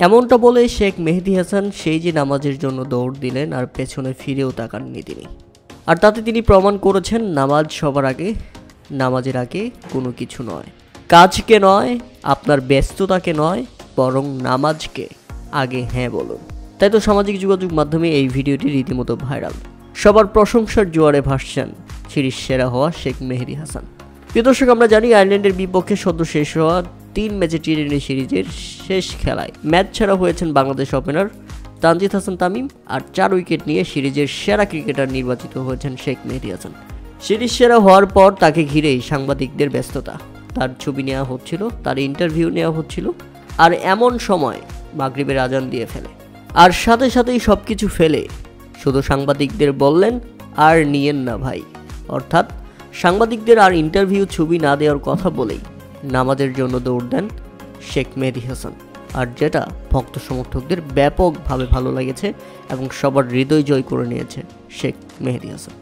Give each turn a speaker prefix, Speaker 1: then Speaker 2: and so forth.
Speaker 1: এমনটা বলে শেখ মেহেদী হাসান সেই যে নামাজের জন্য দৌড় দিলেন আর পেছনে ফিরেও তাকাননি তিনি। আর তাতে তিনি প্রমাণ করেছেন নামাজ সবার আগে, নামাজের আগে কোনো কিছু নয়, কাজকে নয়, আপনার ব্যস্ততাকে নয়, বরং নামাজকে আগে হ্যাঁ বলুন। তাই তো সামাজিক যোগাযোগ মাধ্যমে এই ভিডিওটি রীতিমতো ভাইরাল। সবার প্রশংসার জোয়ারে ভাসছেন সিরিজ সেরা হওয়া শেখ মেহেদী হাসান। প্রিয় দর্শক, আমরা জানি আয়ারল্যান্ডের বিপক্ষে সদ্য শেষ হওয়া 3 ম্যাচের টি-20 সিরিজের শেষ খেলায় ম্যাচ ছাড়া হয়েছেন বাংলাদেশ ওপেনার তানজিদ হাসান তামিম, আর 4 উইকেট নিয়ে সিরিজের সেরা ক্রিকেটার নির্বাচিত হয়েছেন শেখ মেহেদী হাসান। সিরিজ সেরা হওয়ার পর তাকে ঘিরেই সাংবাদিকদের ব্যস্ততা, তার ছবি নেওয়া হচ্ছিল, তার ইন্টারভিউ নেওয়া হচ্ছিল, আর এমন সময় মাগরিবের আজান দিয়ে ফেলে। আর সাথে সাথেই সব কিছু ফেলে শুধু সাংবাদিকদের বললেন, আর নিয়েন না ভাই, অর্থাৎ সাংবাদিকদের আর ইন্টারভিউ ছবি না দেওয়ার কথা বলেই নামাজের জন্য দৌড় দেন শেখ মেহেদী হাসান। আর যেটা ভক্ত সমর্থকদের ব্যাপকভাবে ভালো লেগেছে এবং সবার হৃদয় জয় করে নিয়েছে শেখ মেহেদী হাসান।